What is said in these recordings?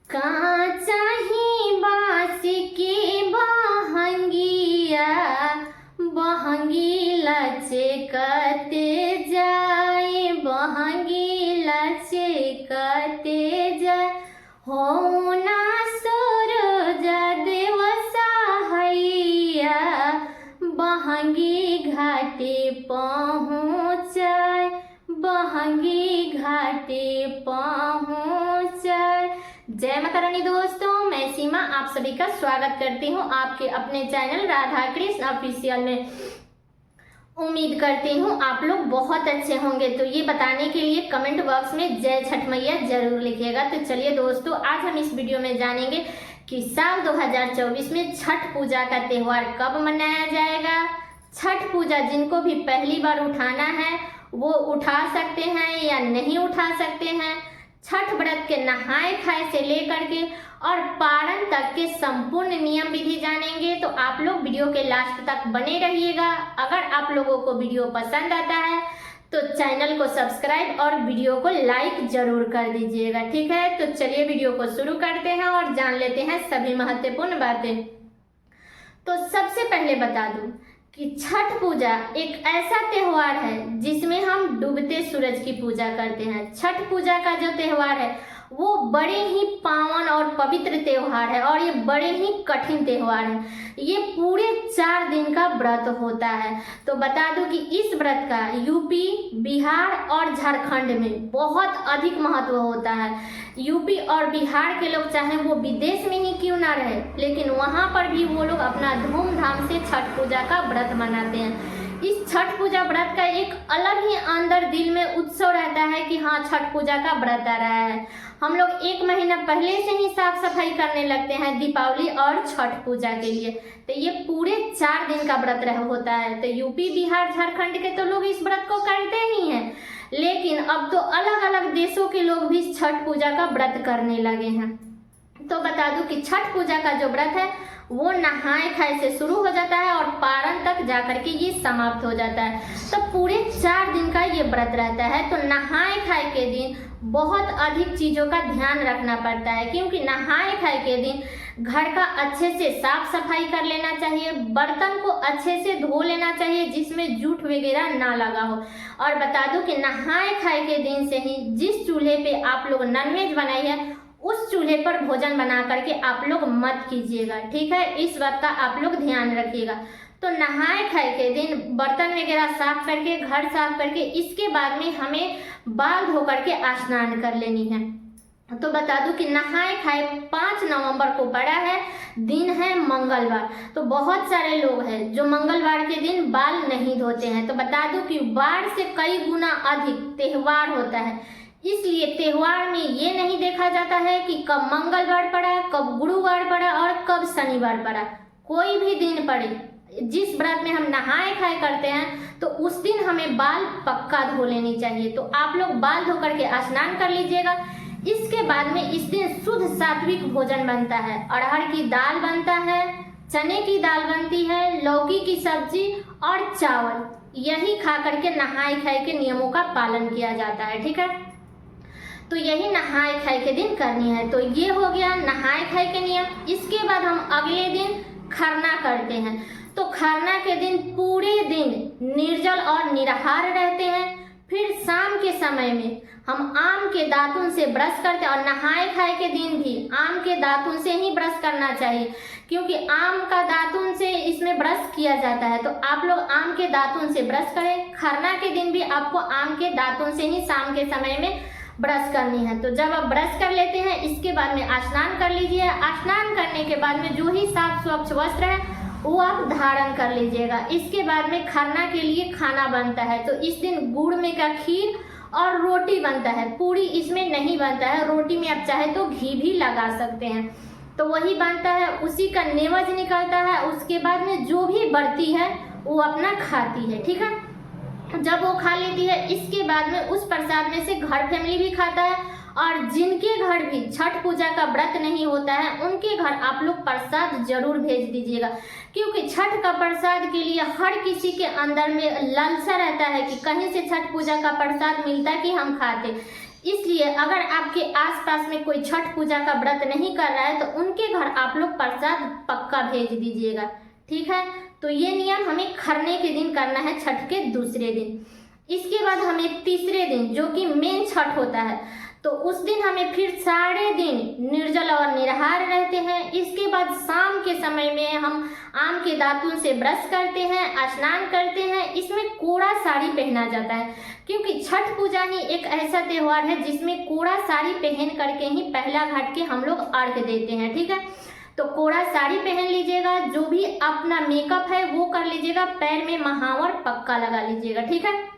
काचाही बाँस के बहंगिया, बहंगी लचकते जाए, बहंगी लचकते जाए। हो ना सूरज देव सहाइया, बहंगी घाटे पहुँचाए, बहंगी घाटे पहुँचाए। जय माता रानी दोस्तों, मैं सीमा आप सभी का स्वागत करती हूँ आपके अपने चैनल राधा कृष्ण ऑफिशियल में। उम्मीद करती हूँ आप लोग बहुत अच्छे होंगे। तो ये बताने के लिए कमेंट बॉक्स में जय छठ मैया जरूर लिखिएगा। तो चलिए दोस्तों, आज हम इस वीडियो में जानेंगे कि साल 2024 में छठ पूजा का त्यौहार कब मनाया जाएगा। छठ पूजा जिनको भी पहली बार उठाना है वो उठा सकते हैं या नहीं उठा सकते हैं। छठ व्रत के नहाए खाए से लेकर के और पारण तक के संपूर्ण नियम विधि जानेंगे। तो आप लोग वीडियो के लास्ट तक बने रहिएगा। अगर आप लोगों को वीडियो पसंद आता है तो चैनल को सब्सक्राइब और वीडियो को लाइक जरूर कर दीजिएगा, ठीक है। तो चलिए वीडियो को शुरू करते हैं और जान लेते हैं सभी महत्वपूर्ण बातें। तो सबसे पहले बता दूं कि छठ पूजा एक ऐसा त्यौहार है जिसमें हम डूबते सूरज की पूजा करते हैं। छठ पूजा का जो त्यौहार है वो बड़े ही पावन और पवित्र त्यौहार है और ये बड़े ही कठिन त्यौहार है। ये पूरे 4 दिन का व्रत होता है। तो बता दूं कि इस व्रत का यूपी, बिहार और झारखंड में बहुत अधिक महत्व होता है। यूपी और बिहार के लोग चाहे वो विदेश में ही क्यों ना रहे, लेकिन वहाँ पर भी वो लोग अपना धूमधाम से छठ पूजा का व्रत मनाते हैं। इस छठ पूजा व्रत का एक अलग ही अंदर दिल में उत्सव रहता है कि हाँ, छठ पूजा का व्रत आ रहा है। हम लोग 1 महीना पहले से ही साफ सफाई करने लगते हैं दीपावली और छठ पूजा के लिए। तो ये पूरे 4 दिन का व्रत होता है। तो यूपी, बिहार, झारखंड के तो लोग इस व्रत को करते ही हैं, लेकिन अब तो अलग अलग देशों के लोग भी छठ पूजा का व्रत करने लगे हैं। तो बता दूं कि छठ पूजा का जो व्रत है वो नहाए खाए से शुरू हो जाता है और पारण तक जाकर के ये समाप्त हो जाता है। तो पूरे 4 दिन का ये व्रत रहता है। तो नहाए खाए के दिन बहुत अधिक चीज़ों का ध्यान रखना पड़ता है, क्योंकि नहाए खाए के दिन घर का अच्छे से साफ सफाई कर लेना चाहिए, बर्तन को अच्छे से धो लेना चाहिए जिसमें जूठ वगैरह ना लगा हो। और बता दूं कि नहाए खाए के दिन से ही जिस चूल्हे पे आप लोग नॉनवेज बनाई है उस चूल्हे पर भोजन बना करके आप लोग मत कीजिएगा, ठीक है। इस बात का आप लोग ध्यान रखिएगा। तो नहाए खाए के दिन बर्तन वगैरह साफ करके, घर साफ करके, इसके बाद में हमें बाल धो करके स्नान कर लेनी है। तो बता दूं कि नहाए खाए 5 नवंबर को पड़ा है, दिन है मंगलवार। तो बहुत सारे लोग हैं जो मंगलवार के दिन बाल नहीं धोते हैं। तो बता दूं कि वार से कई गुना अधिक त्यौहार होता है, इसलिए त्यौहार में ये नहीं देखा जाता है कि कब मंगलवार पड़ा, कब गुरुवार पड़ा और कब शनिवार पड़ा। कोई भी दिन पड़े, जिस व्रत में हम नहाए खाए करते हैं तो उस दिन हमें बाल पक्का धो लेनी चाहिए। तो आप लोग बाल धो करके स्नान कर लीजिएगा। इसके बाद में इस दिन शुद्ध सात्विक भोजन बनता है। अरहर की दाल बनता है, चने की दाल बनती है, लौकी की सब्जी और चावल। यही खा करके नहाए खाए के नियमों का पालन किया जाता है, ठीक है। तो यही नहाए खाए के दिन करनी है। तो ये हो गया नहाए खाए के नियम। इसके बाद हम अगले दिन खरना करते हैं। तो खरना के दिन पूरे दिन निर्जल और निराहार रहते हैं। फिर शाम के समय में हम आम के दातुन से ब्रश करते हैं और नहाए खाए के दिन भी आम के दातुन से ही ब्रश करना चाहिए, क्योंकि आम का दातुन से इसमें ब्रश किया जाता है। तो आप लोग आम के दातुन से ब्रश करें। खरना के दिन भी आपको आम के दातुन से ही शाम के समय में ब्रश करनी है। तो जब आप ब्रश कर लेते हैं इसके बाद में स्नान कर लीजिए। स्नान करने के बाद में जो ही साफ स्वच्छ वस्त्र है वो आप धारण कर लीजिएगा। इसके बाद में खरना के लिए खाना बनता है। तो इस दिन गुड़ में का खीर और रोटी बनता है, पूरी इसमें नहीं बनता है। रोटी में आप चाहे तो घी भी लगा सकते हैं। तो वही बनता है, उसी का नेवज निकलता है। उसके बाद में जो भी बढ़ती है वो अपना खाती है, ठीक है। जब वो खा लेती है इसके बाद में उस प्रसाद में से घर फैमिली भी खाता है, और जिनके घर भी छठ पूजा का व्रत नहीं होता है उनके घर आप लोग प्रसाद जरूर भेज दीजिएगा, क्योंकि छठ का प्रसाद के लिए हर किसी के अंदर में लालसा रहता है कि कहीं से छठ पूजा का प्रसाद मिलता कि हम खाते। इसलिए अगर आपके आसपास में कोई छठ पूजा का व्रत नहीं कर रहा है तो उनके घर आप लोग प्रसाद पक्का भेज दीजिएगा, ठीक है। तो ये नियम हमें खरने के दिन करना है, छठ के दूसरे दिन। इसके बाद हमें तीसरे दिन जो कि मेन छठ होता है, तो उस दिन हमें फिर सारे दिन निर्जल और निराहार रहते हैं। इसके बाद शाम के समय में हम आम के दातुन से ब्रश करते हैं, स्नान करते हैं। इसमें कोड़ा साड़ी पहना जाता है, क्योंकि छठ पूजा ही एक ऐसा त्योहार है जिसमें कोड़ा साड़ी पहन करके ही पहला घाट के हम लोग अर्घ देते हैं, ठीक है। तो कोड़ा साड़ी पहन लीजिएगा, जो भी अपना मेकअप है वो कर लीजिएगा, पैर में महावर पक्का लगा लीजिएगा, ठीक है।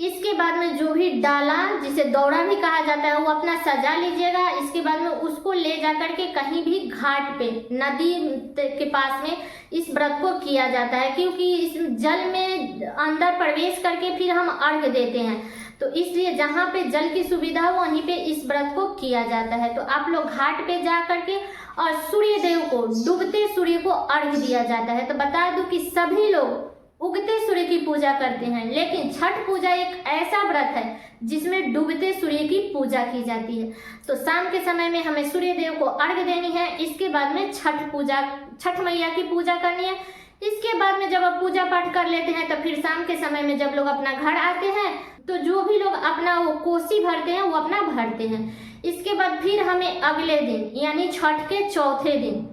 इसके बाद में जो भी डाला, जिसे दौरा भी कहा जाता है, वो अपना सजा लीजिएगा। इसके बाद में उसको ले जा करके कहीं भी घाट पे, नदी के पास में इस व्रत को किया जाता है, क्योंकि इस जल में अंदर प्रवेश करके फिर हम अर्घ देते हैं, तो इसलिए जहाँ पे जल की सुविधा हो वहीं पे इस व्रत को किया जाता है। तो आप लोग घाट पे जा करके और सूर्य देव को, डूबते सूर्य को अर्घ दिया जाता है। तो बता दूं कि सभी लोग उगते सूर्य की पूजा करते हैं, लेकिन छठ पूजा एक ऐसा व्रत है जिसमें डूबते सूर्य की पूजा की जाती है। तो शाम के समय में हमें सूर्य देव को अर्घ देनी है। इसके बाद में छठ मैया की पूजा करनी है। इसके बाद में जब आप पूजा पाठ कर लेते हैं तो फिर शाम के समय में जब लोग अपना घर आते हैं तो जो भी लोग अपना वो कोसी भरते हैं वो अपना भरते हैं। इसके बाद फिर हमें अगले दिन यानी छठ के चौथे दिन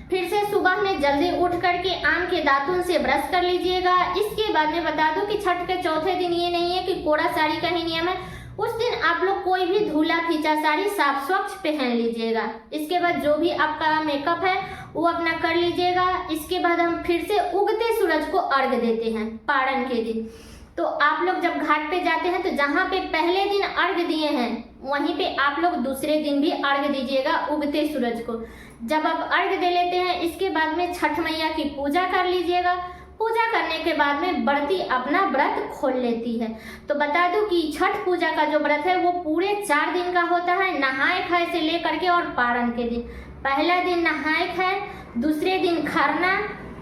फिर से सुबह में जल्दी उठ करके आम के दातुन से ब्रश कर लीजिएगा। इसके बाद में बता दूं कि छठ के चौथे दिन ये नहीं है कि कोड़ा साड़ी का ही नियम है, उस दिन आप लोग कोई भी धुला फीचा साड़ी साफ स्वच्छ पहन लीजिएगा। इसके बाद जो भी आपका मेकअप है वो अपना कर लीजिएगा। इसके बाद हम फिर से उगते सूरज को अर्घ देते हैं पारण के दिन। तो आप लोग जब घाट पे जाते हैं तो जहाँ पे पहले दिन अर्घ दिए हैं वहीं पे आप लोग दूसरे दिन भी अर्घ दीजिएगा उगते सूरज को। जब आप अर्घ दे लेते हैं इसके बाद में छठ मैया की पूजा कर लीजिएगा। पूजा करने के बाद में व्रती अपना व्रत खोल लेती है। तो बता दूं कि छठ पूजा का जो व्रत है वो पूरे 4 दिन का होता है, नहाए खाए से लेकर के और पारण के दिन। पहला दिन नहाए खाए, दूसरे दिन खरना,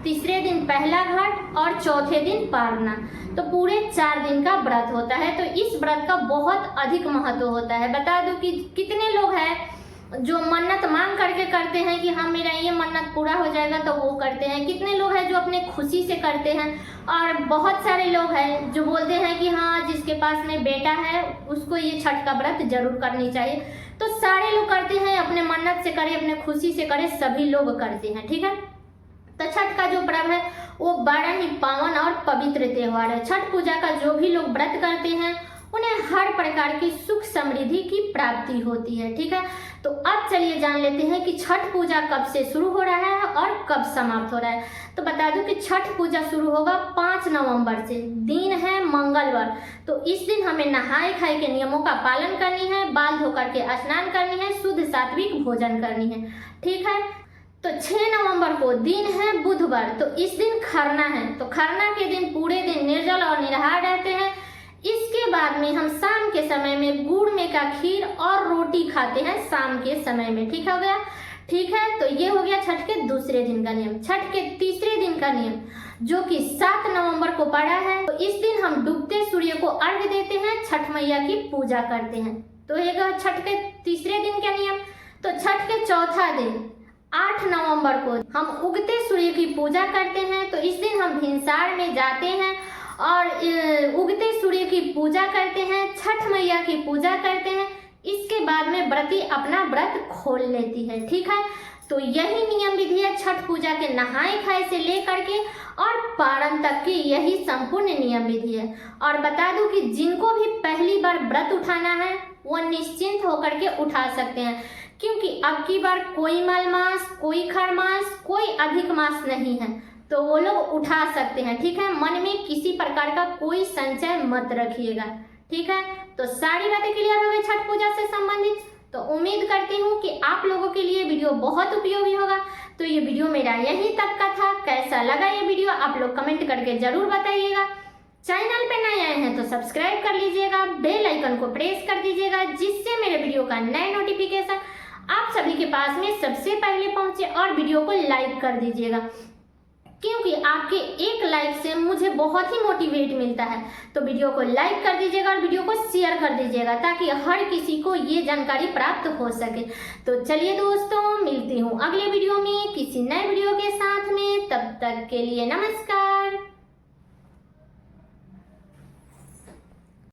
तीसरे दिन पहला घाट और चौथे दिन पारना। तो पूरे 4 दिन का व्रत होता है। तो इस व्रत का बहुत अधिक महत्व होता है। बता दूं कि कितने लोग हैं जो मन्नत मांग करके करते हैं कि हाँ मेरा ये मन्नत पूरा हो जाएगा, तो वो करते हैं। कितने लोग हैं जो अपने खुशी से करते हैं, और बहुत सारे लोग हैं जो बोलते हैं कि हाँ जिसके पास में बेटा है उसको ये छठ का व्रत जरूर करनी चाहिए। तो सारे लोग करते हैं, अपने मन्नत से करे, अपने खुशी से करे, सभी लोग करते हैं, ठीक है। तो छठ का जो पर्व है वो बड़ा ही पावन और पवित्र त्योहार है। छठ पूजा का जो भी लोग व्रत करते हैं उन्हें हर प्रकार की सुख समृद्धि की प्राप्ति होती है, ठीक है। तो अब चलिए जान लेते हैं कि छठ पूजा कब से शुरू हो रहा है और कब समाप्त हो रहा है। तो बता दूं कि छठ पूजा शुरू होगा 5 नवंबर से, दिन है मंगलवार। तो इस दिन हमें नहाए खाए के नियमों का पालन करनी है, बाल धोकर के स्नान करनी है, शुद्ध सात्विक भोजन करनी है, ठीक है। तो 6 नवंबर को दिन है बुधवार, तो इस दिन खरना है। तो खरना के दिन पूरे दिन निर्जल और निराहार रहते हैं। इसके बाद में हम शाम के समय में गुड़ में का खीर और रोटी खाते हैं शाम के समय में, ठीक हो गया, ठीक है। तो ये हो गया छठ के दूसरे दिन का नियम। छठ के तीसरे दिन का नियम जो कि 7 नवंबर को पड़ा है, तो इस दिन हम डूबते सूर्य को अर्घ देते हैं, छठ मैया की पूजा करते हैं। तो ये छठ के तीसरे दिन का नियम। तो छठ के चौथा दिन 8 नवंबर को हम उगते सूर्य की पूजा करते हैं। तो इस दिन हम भिनसार में जाते हैं और उगते सूर्य की पूजा करते हैं, छठ मैया की पूजा करते हैं। इसके बाद में व्रती अपना व्रत खोल लेती है, ठीक है। तो यही नियम विधि है छठ पूजा के नहाए खाए से लेकर के और पारण तक की, यही संपूर्ण नियम विधि है। और बता दूं कि जिनको भी पहली बार व्रत उठाना है वो निश्चिंत होकर के उठा सकते हैं, क्योंकि अब की बार कोई मलमास, कोई खरमास, कोई अधिक मास नहीं है, तो वो लोग उठा सकते हैं, ठीक है। मन में किसी प्रकार का कोई संचय मत रखिएगा, ठीक है। तो सारी बातें क्लियर हो गई छठ पूजा से संबंधित। तो उम्मीद करती हूँ कि आप लोगों के लिए वीडियो बहुत उपयोगी होगा। तो ये वीडियो मेरा यहीं तक का था। कैसा लगा ये वीडियो आप लोग कमेंट करके जरूर बताइएगा। चैनल पे नए आए हैं तो सब्सक्राइब कर लीजिएगा, बेल आइकन को प्रेस कर दीजिएगा, जिससे मेरे वीडियो का नए नोटिफिकेशन आप सभी के पास में सबसे पहले पहुंचे, और वीडियो को लाइक कर दीजिएगा। क्योंकि आपके एक लाइक से मुझे बहुत ही मोटिवेट मिलता है। तो वीडियो को लाइक कर दीजिएगा और वीडियो को शेयर कर दीजिएगा ताकि हर किसी को ये जानकारी प्राप्त हो सके। तो चलिए दोस्तों, मिलती हूँ अगले वीडियो में किसी नए वीडियो के साथ में। तब तक के लिए नमस्कार।